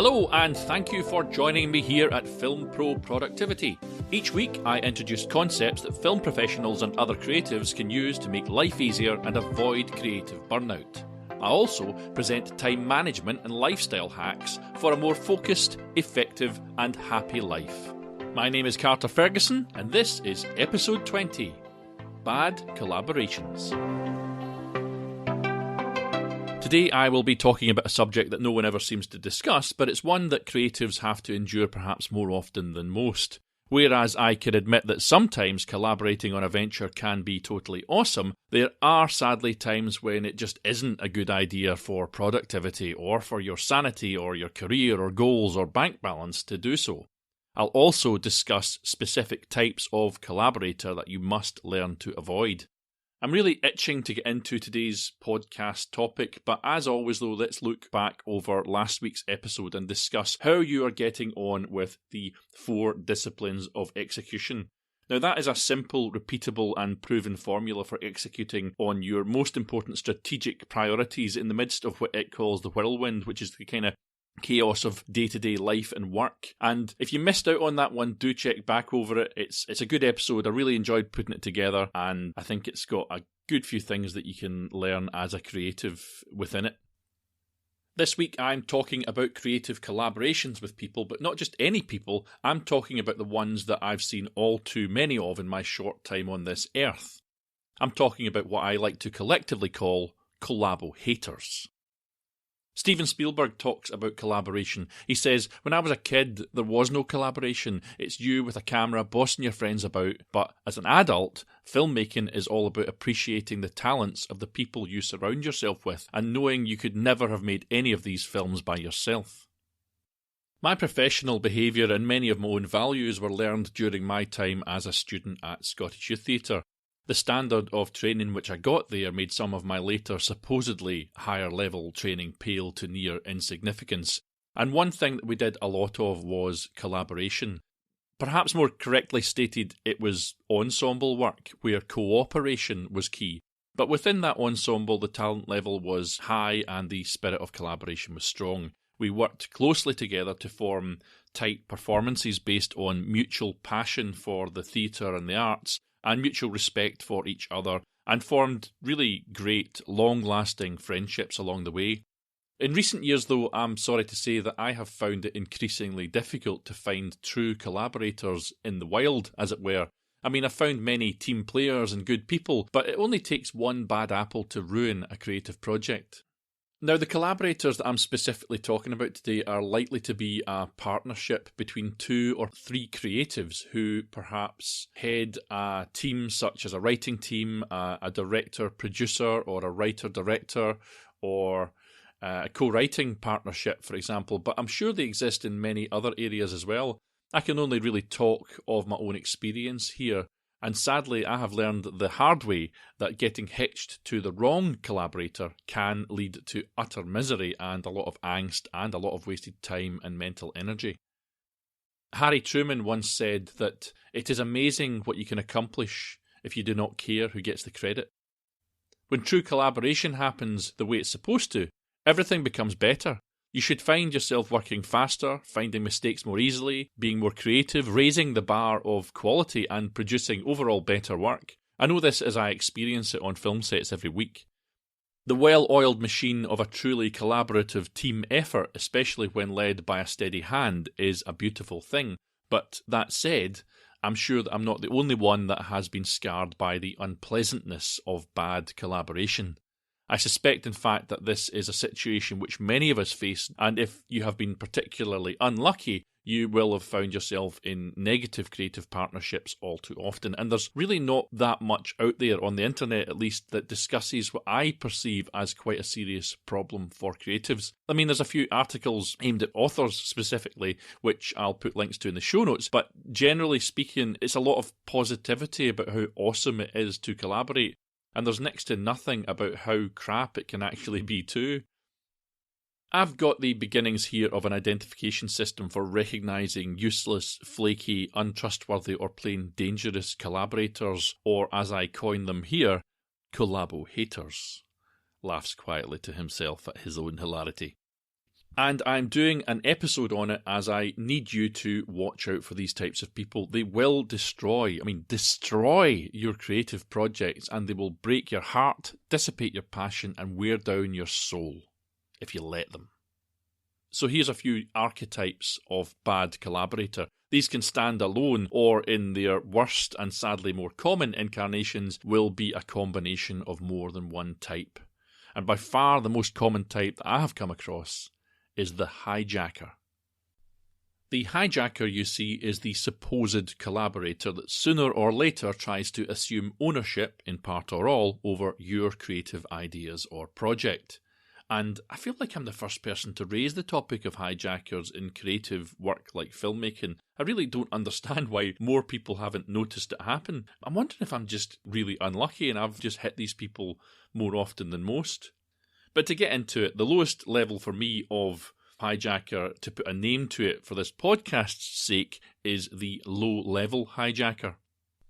Hello and thank you for joining me here at Film Pro Productivity. Each week I introduce concepts that film professionals and other creatives can use to make life easier and avoid creative burnout. I also present time management and lifestyle hacks for a more focused, effective and happy life. My name is Carter Ferguson and this is episode 20, Bad Collaborations. Today I will be talking about a subject that no one ever seems to discuss, but it's one that creatives have to endure perhaps more often than most. Whereas I can admit that sometimes collaborating on a venture can be totally awesome, there are sadly times when it just isn't a good idea for productivity or for your sanity or your career or goals or bank balance to do so. I'll also discuss specific types of collaborator that you must learn to avoid. I'm really itching to get into today's podcast topic, but as always though, let's look back over last week's episode and discuss how you are getting on with the 4 disciplines of execution. Now that is a simple, repeatable and proven formula for executing on your most important strategic priorities in the midst of what it calls the whirlwind, which is the kind of chaos of day-to-day life and work. And if you missed out on that one, do check back over it. It's a good episode. I really enjoyed putting it together and I think it's got a good few things that you can learn as a creative within it. This week I'm talking about creative collaborations with people, but not just any people. I'm talking about the ones that I've seen all too many of in my short time on this earth. I'm talking about what I like to collectively call collabo-haters. Steven Spielberg talks about collaboration. He says, when I was a kid, there was no collaboration. It's you with a camera bossing your friends about. But as an adult, filmmaking is all about appreciating the talents of the people you surround yourself with and knowing you could never have made any of these films by yourself. My professional behaviour and many of my own values were learned during my time as a student at Scottish Youth Theatre. The standard of training which I got there made some of my later supposedly higher level training pale to near insignificance, and one thing that we did a lot of was collaboration. Perhaps more correctly stated, it was ensemble work, where cooperation was key, but within that ensemble the talent level was high and the spirit of collaboration was strong. We worked closely together to form tight performances based on mutual passion for the theatre and the arts, and mutual respect for each other, and formed really great, long-lasting friendships along the way. In recent years, though, I'm sorry to say that I have found it increasingly difficult to find true collaborators in the wild, as it were. I mean, I've found many team players and good people, but it only takes one bad apple to ruin a creative project. Now, the collaborators that I'm specifically talking about today are likely to be a partnership between 2 or 3 creatives who perhaps head a team such as a writing team, a director-producer or a writer-director, or a co-writing partnership, for example, but I'm sure they exist in many other areas as well. I can only really talk of my own experience here. And sadly, I have learned the hard way that getting hitched to the wrong collaborator can lead to utter misery and a lot of angst and a lot of wasted time and mental energy. Harry Truman once said that it is amazing what you can accomplish if you do not care who gets the credit. When true collaboration happens the way it's supposed to, everything becomes better. You should find yourself working faster, finding mistakes more easily, being more creative, raising the bar of quality and producing overall better work. I know this as I experience it on film sets every week. The well-oiled machine of a truly collaborative team effort, especially when led by a steady hand, is a beautiful thing. But that said, I'm sure that I'm not the only one that has been scarred by the unpleasantness of bad collaboration. I suspect, in fact, that this is a situation which many of us face, and if you have been particularly unlucky, you will have found yourself in negative creative partnerships all too often. And there's really not that much out there on the internet, at least, that discusses what I perceive as quite a serious problem for creatives. I mean, there's a few articles aimed at authors specifically, which I'll put links to in the show notes, but generally speaking, it's a lot of positivity about how awesome it is to collaborate. And there's next to nothing about how crap it can actually be too. I've got the beginnings here of an identification system for recognising useless, flaky, untrustworthy or plain dangerous collaborators, or as I coin them here, collabo-haters. Laughs quietly to himself at his own hilarity. And I'm doing an episode on it as I need you to watch out for these types of people. They will destroy your creative projects, and they will break your heart, dissipate your passion, and wear down your soul if you let them. So here's a few archetypes of bad collaborator. These can stand alone, or in their worst and sadly more common incarnations will be a combination of more than one type. And by far the most common type that I have come across is the hijacker. The hijacker, you see, is the supposed collaborator that sooner or later tries to assume ownership, in part or all, over your creative ideas or project. And I feel like I'm the first person to raise the topic of hijackers in creative work like filmmaking. I really don't understand why more people haven't noticed it happen. I'm wondering if I'm just really unlucky and I've just hit these people more often than most. But to get into it, the lowest level for me of hijacker, to put a name to it for this podcast's sake, is the low-level hijacker.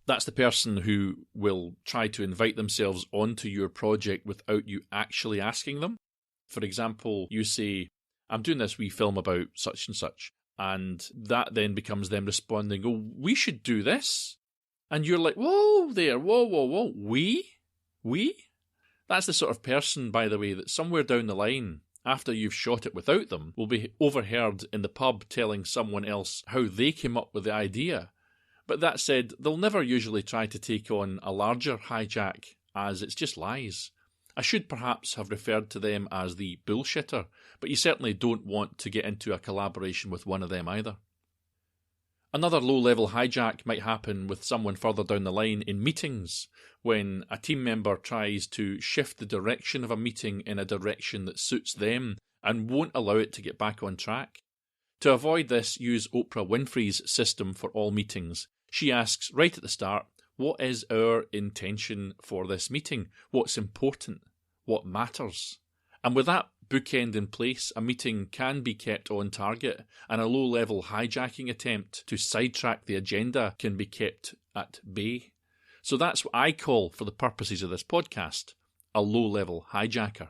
That's the person who will try to invite themselves onto your project without you actually asking them. For example, you say, I'm doing this wee film about such and such, and that then becomes them responding, oh, we should do this. And you're like, whoa there, whoa, we? That's the sort of person, by the way, that somewhere down the line, after you've shot it without them, will be overheard in the pub telling someone else how they came up with the idea. But that said, they'll never usually try to take on a larger hijack, as it's just lies. I should perhaps have referred to them as the bullshitter, but you certainly don't want to get into a collaboration with one of them either. Another low-level hijack might happen with someone further down the line in meetings, when a team member tries to shift the direction of a meeting in a direction that suits them and won't allow it to get back on track. To avoid this, use Oprah Winfrey's system for all meetings. She asks right at the start, what is our intention for this meeting? What's important? What matters? And with that bookend in place, a meeting can be kept on target, and a low-level hijacking attempt to sidetrack the agenda can be kept at bay. So that's what I call, for the purposes of this podcast, a low-level hijacker.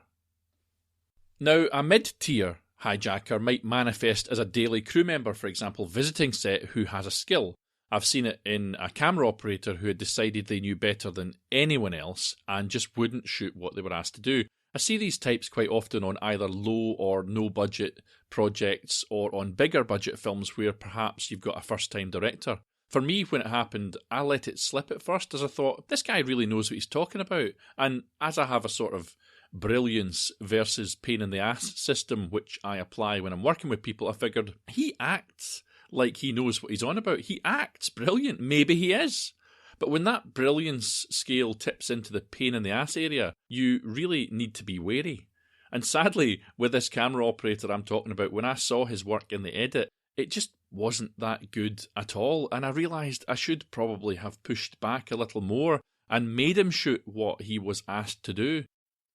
Now, a mid-tier hijacker might manifest as a daily crew member, for example, visiting set, who has a skill. I've seen it in a camera operator who had decided they knew better than anyone else and just wouldn't shoot what they were asked to do. I see these types quite often on either low or no budget projects or on bigger budget films where perhaps you've got a first-time director. For me, when it happened, I let it slip at first as I thought, this guy really knows what he's talking about. And as I have a sort of brilliance versus pain in the ass system which I apply when I'm working with people, I figured he acts like he knows what he's on about. He acts brilliant. Maybe he is. But when that brilliance scale tips into the pain in the ass area, you really need to be wary. And sadly, with this camera operator I'm talking about, when I saw his work in the edit, it just wasn't that good at all. And I realised I should probably have pushed back a little more and made him shoot what he was asked to do.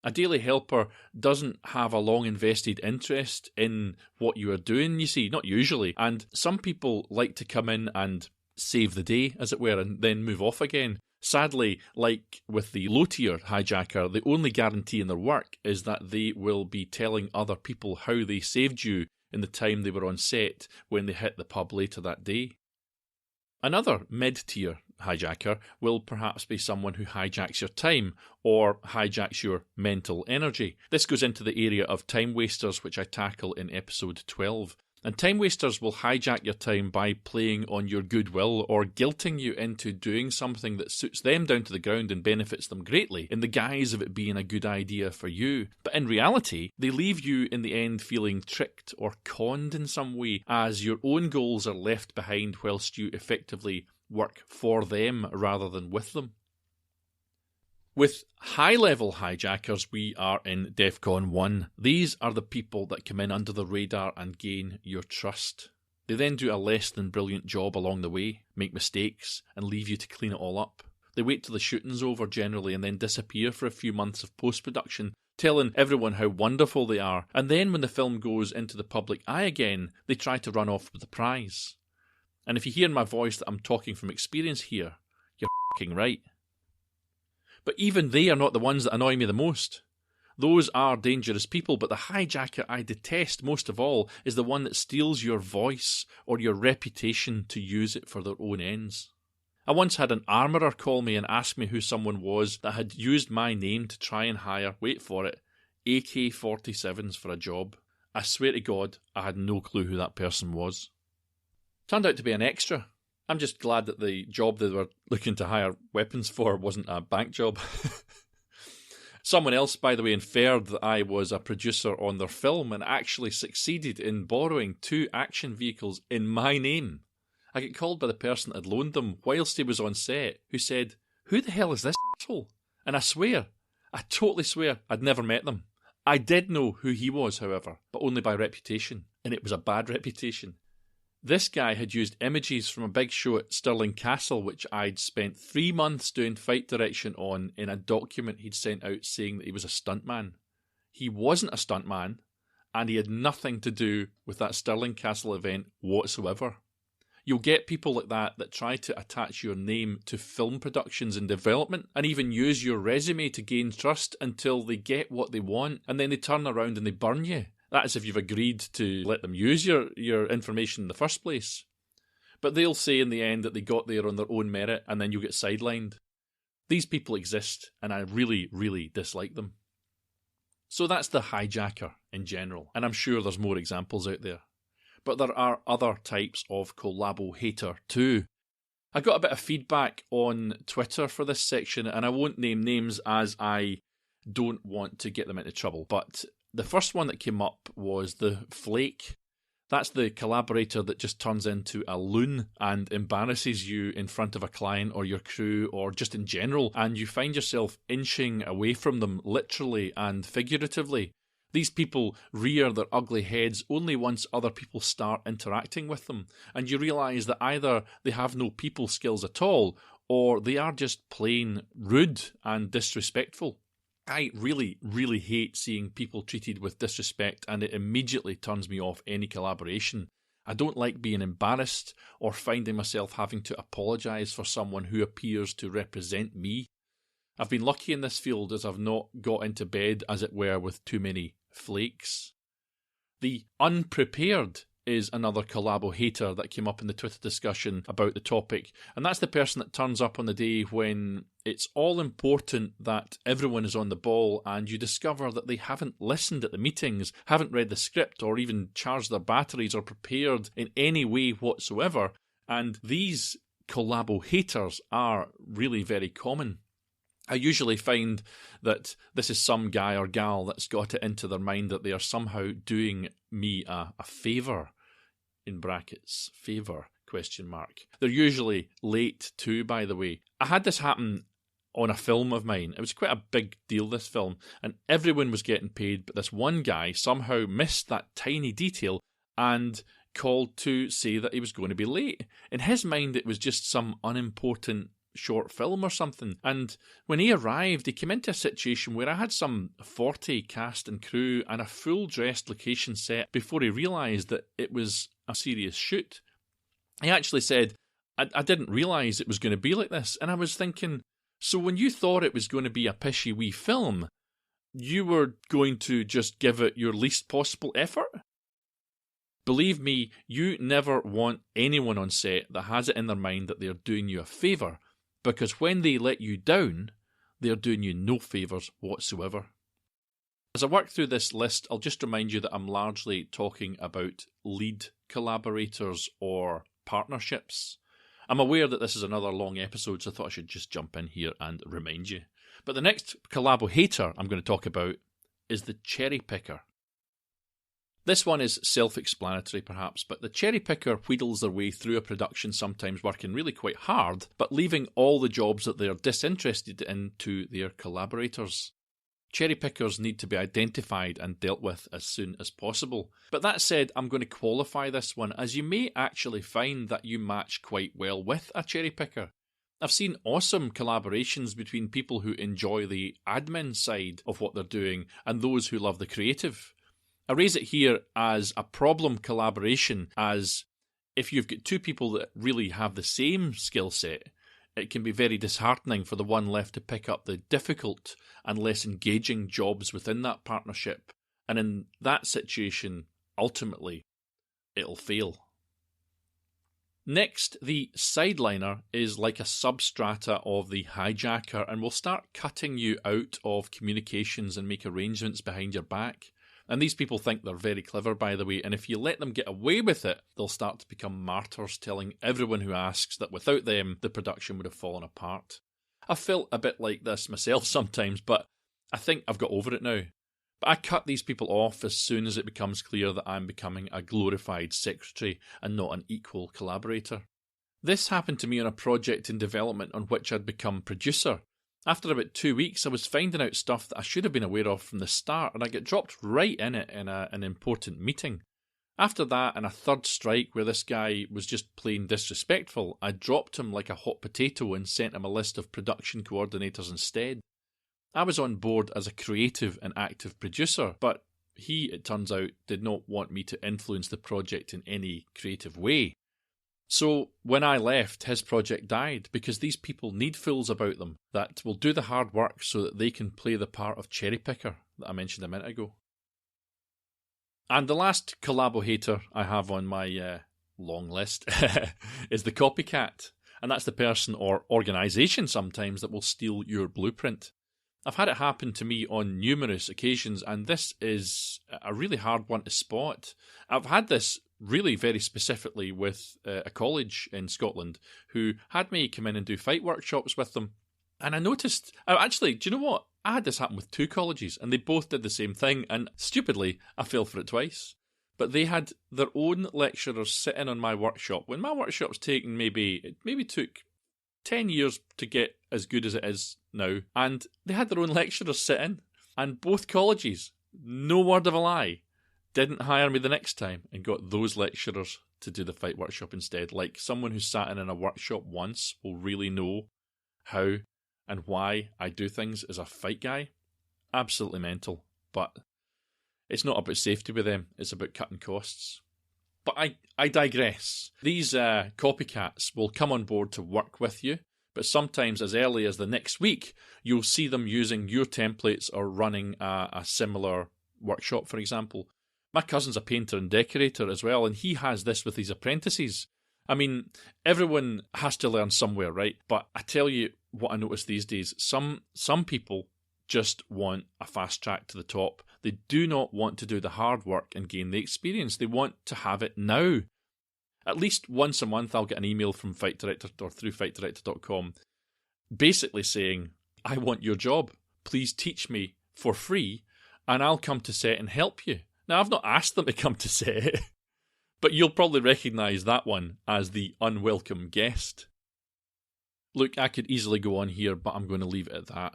A daily helper doesn't have a long invested interest in what you are doing, you see, not usually. And some people like to come in and save the day, as it were, and then move off again. Sadly, like with the low-tier hijacker, the only guarantee in their work is that they will be telling other people how they saved you in the time they were on set when they hit the pub later that day. Another mid-tier hijacker will perhaps be someone who hijacks your time or hijacks your mental energy. This goes into the area of time wasters, which I tackle in episode 12. And time wasters will hijack your time by playing on your goodwill or guilting you into doing something that suits them down to the ground and benefits them greatly in the guise of it being a good idea for you. But in reality, they leave you in the end feeling tricked or conned in some way, as your own goals are left behind whilst you effectively work for them rather than with them. With high-level hijackers, we are in DEFCON 1. These are the people that come in under the radar and gain your trust. They then do a less than brilliant job along the way, make mistakes, and leave you to clean it all up. They wait till the shooting's over generally and then disappear for a few months of post-production, telling everyone how wonderful they are, and then when the film goes into the public eye again, they try to run off with the prize. And if you hear in my voice that I'm talking from experience here, you're f***ing right. But even they are not the ones that annoy me the most. Those are dangerous people, but the hijacker I detest most of all is the one that steals your voice or your reputation to use it for their own ends. I once had an armourer call me and ask me who someone was that had used my name to try and hire, wait for it, AK-47s for a job. I swear to God, I had no clue who that person was. Turned out to be an extra. I'm just glad that the job they were looking to hire weapons for wasn't a bank job. Someone else, by the way, inferred that I was a producer on their film and actually succeeded in borrowing 2 action vehicles in my name. I get called by the person that had loaned them whilst he was on set, who said, "Who the hell is this asshole?" And I totally swear, I'd never met them. I did know who he was, however, but only by reputation, and it was a bad reputation. This guy had used images from a big show at Stirling Castle, which I'd spent 3 months doing fight direction on, in a document he'd sent out saying that he was a stuntman. He wasn't a stuntman, and he had nothing to do with that Stirling Castle event whatsoever. You'll get people like that try to attach your name to film productions and development, and even use your resume to gain trust until they get what they want, and then they turn around and they burn you. That is if you've agreed to let them use your information in the first place. But they'll say in the end that they got there on their own merit, and then you'll get sidelined. These people exist, and I really, really dislike them. So that's the hijacker in general, and I'm sure there's more examples out there. But there are other types of collabo-hater too. I got a bit of feedback on Twitter for this section, and I won't name names as I don't want to get them into trouble, but the first one that came up was the flake. That's the collaborator that just turns into a loon and embarrasses you in front of a client or your crew or just in general, and you find yourself inching away from them literally and figuratively. These people rear their ugly heads only once other people start interacting with them, and you realise that either they have no people skills at all, or they are just plain rude and disrespectful. I really, really hate seeing people treated with disrespect, and it immediately turns me off any collaboration. I don't like being embarrassed or finding myself having to apologise for someone who appears to represent me. I've been lucky in this field as I've not got into bed, as it were, with too many flakes. The unprepared is another collabo-hater that came up in the Twitter discussion about the topic, and that's the person that turns up on the day when it's all important that everyone is on the ball, and you discover that they haven't listened at the meetings, haven't read the script, or even charged their batteries or prepared in any way whatsoever, and these collabo-haters are really very common. I usually find that this is some guy or gal that's got it into their mind that they are somehow doing me a favour, in brackets, favour, question mark. They're usually late too, by the way. I had this happen on a film of mine. It was quite a big deal, this film, and everyone was getting paid, but this one guy somehow missed that tiny detail and called to say that he was going to be late. In his mind, it was just some unimportant short film or something, and when he arrived, he came into a situation where I had some 40 cast and crew and a full dressed location set before he realised that it was a serious shoot. He actually said, I didn't realise it was going to be like this, and I was thinking, so when you thought it was going to be a pishy wee film, you were going to just give it your least possible effort? Believe me, you never want anyone on set that has it in their mind that they're doing you a favour, because when they let you down, they're doing you no favours whatsoever. As I work through this list, I'll just remind you that I'm largely talking about lead collaborators or partnerships. I'm aware that this is another long episode, so I thought I should just jump in here and remind you. But the next collabo-hater I'm going to talk about is the cherry picker. This one is self-explanatory perhaps, but the cherry picker wheedles their way through a production, sometimes working really quite hard, but leaving all the jobs that they are disinterested in to their collaborators. Cherry pickers need to be identified and dealt with as soon as possible. But that said, I'm going to qualify this one, as you may actually find that you match quite well with a cherry picker. I've seen awesome collaborations between people who enjoy the admin side of what they're doing and those who love the creative. I raise it here as a problem collaboration, as if you've got two people that really have the same skill set, it can be very disheartening for the one left to pick up the difficult and less engaging jobs within that partnership. And in that situation, ultimately, it'll fail. Next, the sideliner is like a substrata of the hijacker and will start cutting you out of communications and make arrangements behind your back. And these people think they're very clever, by the way, and if you let them get away with it, they'll start to become martyrs, telling everyone who asks that without them, the production would have fallen apart. I've felt a bit like this myself sometimes, but I think I've got over it now. But I cut these people off as soon as it becomes clear that I'm becoming a glorified secretary and not an equal collaborator. This happened to me on a project in development on which I'd become producer. After about 2 weeks, I was finding out stuff that I should have been aware of from the start, and I got dropped right in it in an important meeting. After that, and a third strike where this guy was just plain disrespectful, I dropped him like a hot potato and sent him a list of production coordinators instead. I was on board as a creative and active producer, but he, it turns out, did not want me to influence the project in any creative way. So when I left, his project died because these people need fools about them that will do the hard work so that they can play the part of cherry picker that I mentioned a minute ago. And the last collaborator I have on my long list is the copycat. And that's the person or organisation sometimes that will steal your blueprint. I've had it happen to me on numerous occasions, and this is a really hard one to spot. I've had this really very specifically with a college in Scotland who had me come in and do fight workshops with them. And I noticed, actually, do you know what? I had this happen with 2 colleges, and they both did the same thing, and stupidly, I fell for it twice. But they had their own lecturers sitting on my workshop. When my workshop's taken it maybe took 10 years to get as good as it is now, and they had their own lecturers sitting, and both colleges, no word of a lie, didn't hire me the next time and got those lecturers to do the fight workshop instead. Like, someone who sat in a workshop once will really know how and why I do things as a fight guy. Absolutely mental. But it's not about safety with them, it's about cutting costs. But I digress. These copycats will come on board to work with you, but sometimes as early as the next week, you'll see them using your templates or running a similar workshop, for example. My cousin's a painter and decorator as well, and he has this with his apprentices. I mean, everyone has to learn somewhere, right? But I tell you what I notice these days, some people just want a fast track to the top. They do not want to do the hard work and gain the experience. They want to have it now. At least once a month I'll get an email from Fight Director or through fightdirector.com basically saying, I want your job. Please teach me for free and I'll come to set and help you. Now, I've not asked them to come to set, but you'll probably recognise that one as the unwelcome guest. Look, I could easily go on here, but I'm going to leave it at that.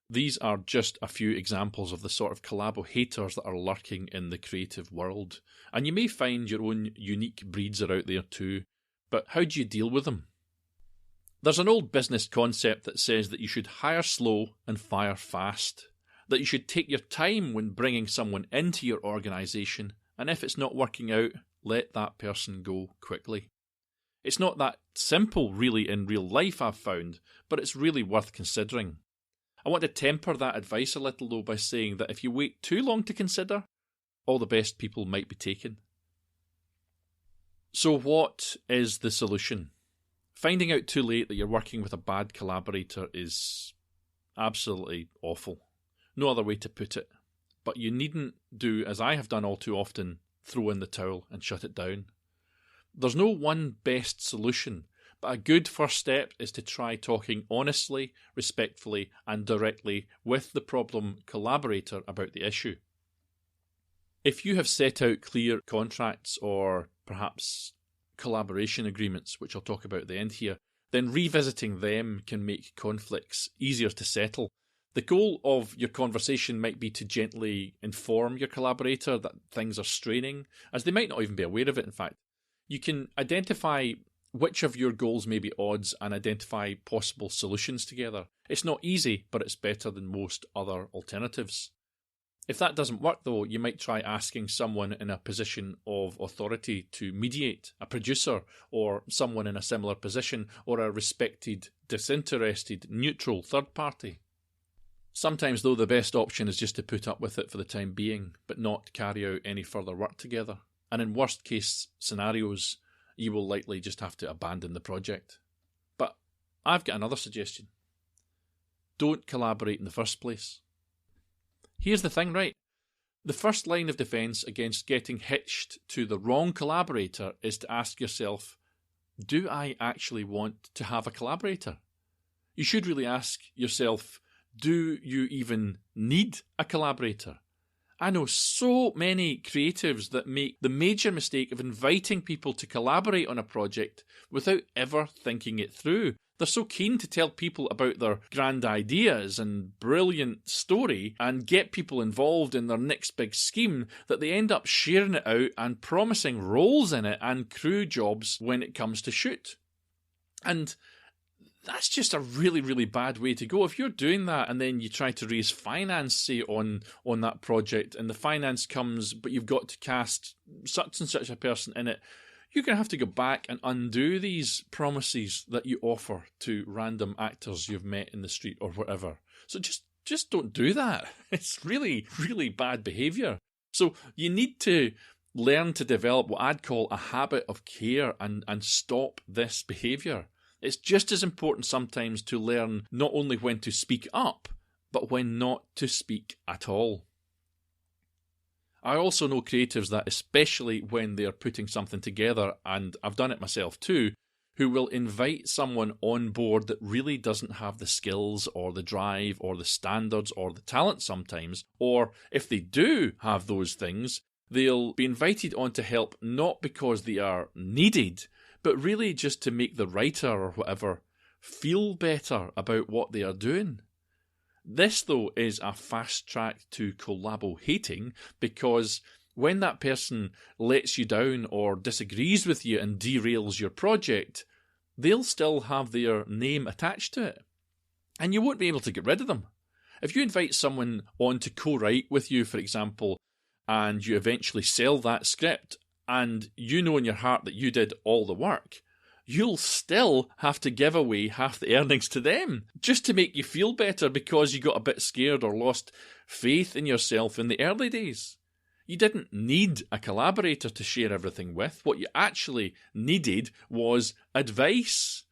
These are just a few examples of the sort of collabo-haters that are lurking in the creative world. And you may find your own unique breeds are out there too, but how do you deal with them? There's an old business concept that says that you should hire slow and fire fast, that you should take your time when bringing someone into your organisation, and if it's not working out, let that person go quickly. It's not that simple really in real life, I've found, but it's really worth considering. I want to temper that advice a little though by saying that if you wait too long to consider, all the best people might be taken. So what is the solution? Finding out too late that you're working with a bad collaborator is absolutely awful. No other way to put it. But you needn't do, as I have done all too often, throw in the towel and shut it down. There's no one best solution, but a good first step is to try talking honestly, respectfully, and directly with the problem collaborator about the issue. If you have set out clear contracts or perhaps collaboration agreements, which I'll talk about at the end here, then revisiting them can make conflicts easier to settle. The goal of your conversation might be to gently inform your collaborator that things are straining, as they might not even be aware of it, in fact. You can identify which of your goals may be odds and identify possible solutions together. It's not easy, but it's better than most other alternatives. If that doesn't work, though, you might try asking someone in a position of authority to mediate, a producer or someone in a similar position, or a respected, disinterested, neutral third party. Sometimes, though, the best option is just to put up with it for the time being, but not carry out any further work together. And in worst case scenarios, you will likely just have to abandon the project. But I've got another suggestion. Don't collaborate in the first place. Here's the thing, right? The first line of defence against getting hitched to the wrong collaborator is to ask yourself, do I actually want to have a collaborator? You should really ask yourself, do you even need a collaborator? I know so many creatives that make the major mistake of inviting people to collaborate on a project without ever thinking it through. They're so keen to tell people about their grand ideas and brilliant story and get people involved in their next big scheme that they end up sharing it out and promising roles in it and crew jobs when it comes to shoot. And that's just a really, really bad way to go. If you're doing that and then you try to raise finance, say, on that project, and the finance comes, but you've got to cast such and such a person in it, you're going to have to go back and undo these promises that you offer to random actors you've met in the street or whatever. So just don't do that. It's really, really bad behaviour. So you need to learn to develop what I'd call a habit of care and stop this behaviour. It's just as important sometimes to learn not only when to speak up, but when not to speak at all. I also know creatives that, especially when they're putting something together, and I've done it myself too, who will invite someone on board that really doesn't have the skills or the drive or the standards or the talent sometimes, or if they do have those things, they'll be invited on to help not because they are needed, but really just to make the writer or whatever feel better about what they are doing. This, though, is a fast track to collabo-hating, because when that person lets you down or disagrees with you and derails your project, they'll still have their name attached to it. And you won't be able to get rid of them. If you invite someone on to co-write with you, for example, and you eventually sell that script, and you know in your heart that you did all the work, you'll still have to give away half the earnings to them, just to make you feel better because you got a bit scared or lost faith in yourself in the early days. You didn't need a collaborator to share everything with. What you actually needed was advice.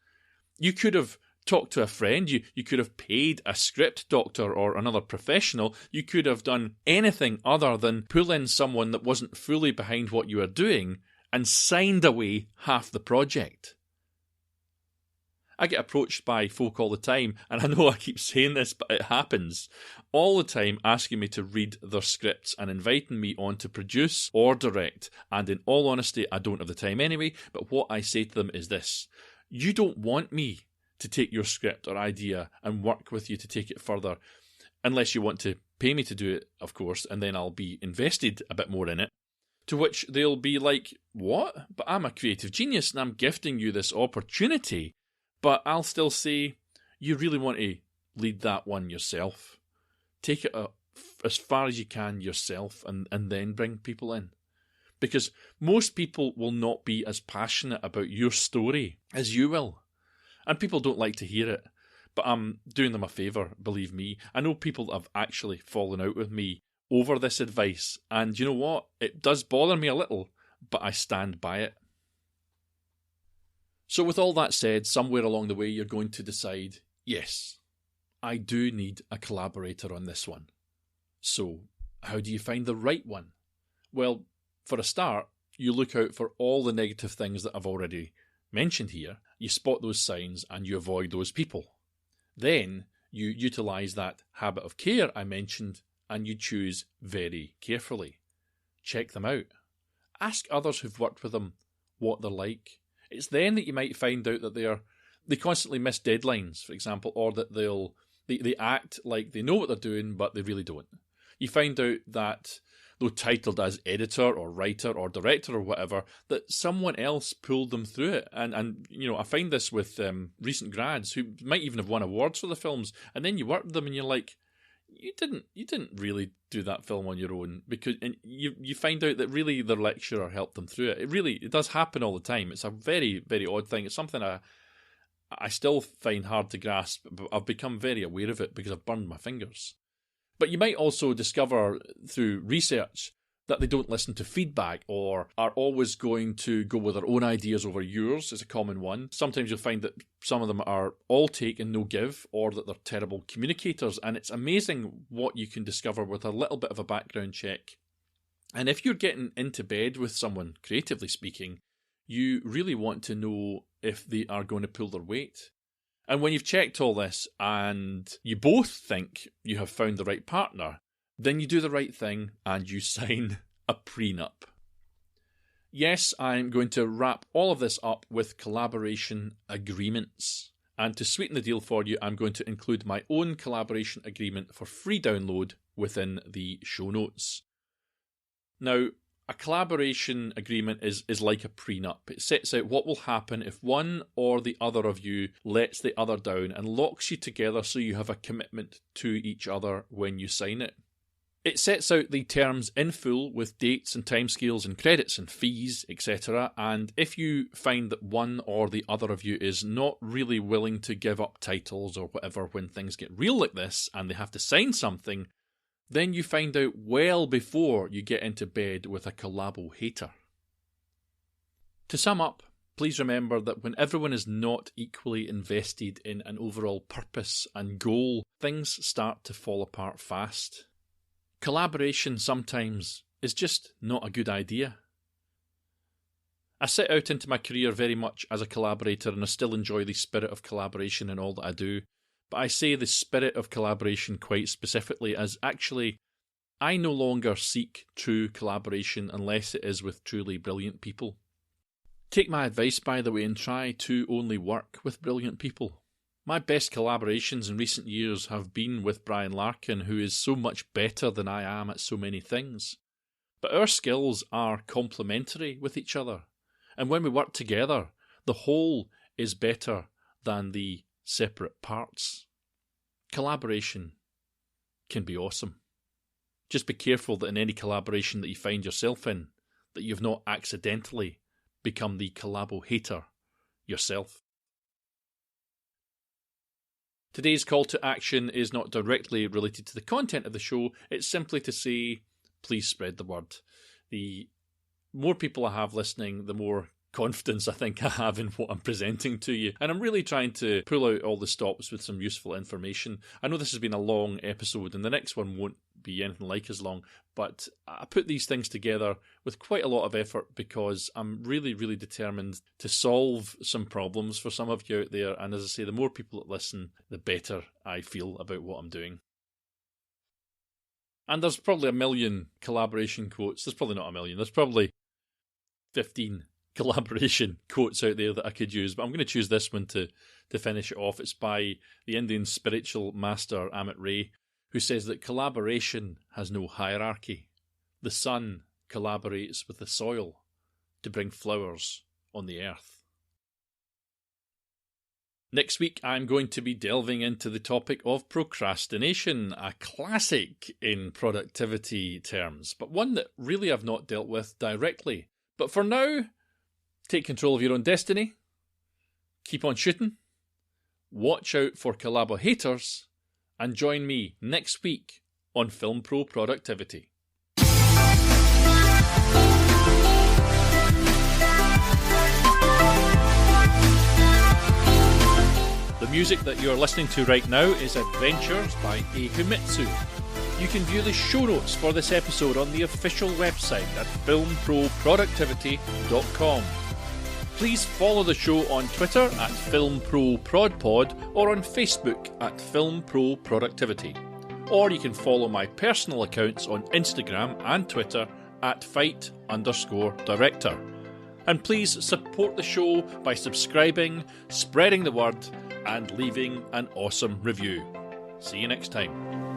You could have talked to a friend, you could have paid a script doctor or another professional, you could have done anything other than pull in someone that wasn't fully behind what you were doing and signed away half the project. I get approached by folk all the time, and I know I keep saying this, but it happens all the time, asking me to read their scripts and inviting me on to produce or direct. And in all honesty, I don't have the time anyway, but what I say to them is this: you don't want me to take your script or idea and work with you to take it further, unless you want to pay me to do it, of course, and then I'll be invested a bit more in it. To which they'll be like, what? But I'm a creative genius and I'm gifting you this opportunity. But I'll still say, you really want to lead that one yourself. Take it as far as you can yourself and then bring people in. Because most people will not be as passionate about your story as you will. And people don't like to hear it. But I'm doing them a favour, believe me. I know people that have actually fallen out with me over this advice. And you know what? It does bother me a little, but I stand by it. So with all that said, somewhere along the way you're going to decide, yes, I do need a collaborator on this one. So how do you find the right one? Well, for a start, you look out for all the negative things that I've already mentioned here. You spot those signs and you avoid those people. Then you utilise that habit of care I mentioned and you choose very carefully. Check them out. Ask others who've worked with them what they're like. It's then that you might find out that they constantly miss deadlines, for example, or that they act like they know what they're doing, but they really don't. You find out that, though titled as editor or writer or director or whatever, that someone else pulled them through it. And you know, I find this with recent grads who might even have won awards for the films, and then you work with them and you're like, you didn't really do that film on your own, because and you find out that really their lecturer helped them through it. It does happen all the time. It's a very, very odd thing. It's something I still find hard to grasp, but I've become very aware of it because I've burned my fingers. But you might also discover through research that they don't listen to feedback or are always going to go with their own ideas over yours is a common one. Sometimes you'll find that some of them are all take and no give, or that they're terrible communicators, and it's amazing what you can discover with a little bit of a background check. And if you're getting into bed with someone, creatively speaking, you really want to know if they are going to pull their weight. And when you've checked all this and you both think you have found the right partner, then you do the right thing and you sign a prenup. Yes, I'm going to wrap all of this up with collaboration agreements. And to sweeten the deal for you, I'm going to include my own collaboration agreement for free download within the show notes. Now, a collaboration agreement is like a prenup. It sets out what will happen if one or the other of you lets the other down and locks you together so you have a commitment to each other when you sign it. It sets out the terms in full with dates and timescales and credits and fees, etc. And if you find that one or the other of you is not really willing to give up titles or whatever when things get real like this and they have to sign something, then you find out well before you get into bed with a collabo hater. To sum up, please remember that when everyone is not equally invested in an overall purpose and goal, things start to fall apart fast. Collaboration sometimes is just not a good idea. I set out into my career very much as a collaborator, and I still enjoy the spirit of collaboration in all that I do. But I say the spirit of collaboration quite specifically, as actually I no longer seek true collaboration unless it is with truly brilliant people. Take my advice, by the way, and try to only work with brilliant people. My best collaborations in recent years have been with Brian Larkin, who is so much better than I am at so many things. But our skills are complementary with each other, and when we work together, the whole is better than the separate parts. Collaboration can be awesome. Just be careful that in any collaboration that you find yourself in, that you've not accidentally become the collabo hater yourself. Today's call to action is not directly related to the content of the show. It's simply to say, please spread the word. The more people I have listening, the more confidence I think I have in what I'm presenting to you. And I'm really trying to pull out all the stops with some useful information. I know this has been a long episode, and the next one won't be anything like as long, but I put these things together with quite a lot of effort because I'm really, really determined to solve some problems for some of you out there. And as I say, the more people that listen, the better I feel about what I'm doing. And there's probably a million collaboration quotes. There's probably not a million. There's probably 15 collaboration quotes out there that I could use, but I'm going to choose this one to finish it off. It's by the Indian spiritual master Amit Ray, who says that collaboration has no hierarchy. The sun collaborates with the soil to bring flowers on the earth. Next week, I'm going to be delving into the topic of procrastination, a classic in productivity terms, but one that really I've not dealt with directly. But for now, take control of your own destiny, keep on shooting, watch out for collabo haters, and join me next week on Film Pro Productivity. The music that you are listening to right now is Adventures by Ehumitsu. You can view the show notes for this episode on the official website at filmproproductivity.com. Please follow the show on Twitter at FilmProProdPod or on Facebook at FilmProProductivity. Or you can follow my personal accounts on Instagram and Twitter at fight_director. And please support the show by subscribing, spreading the word, and leaving an awesome review. See you next time.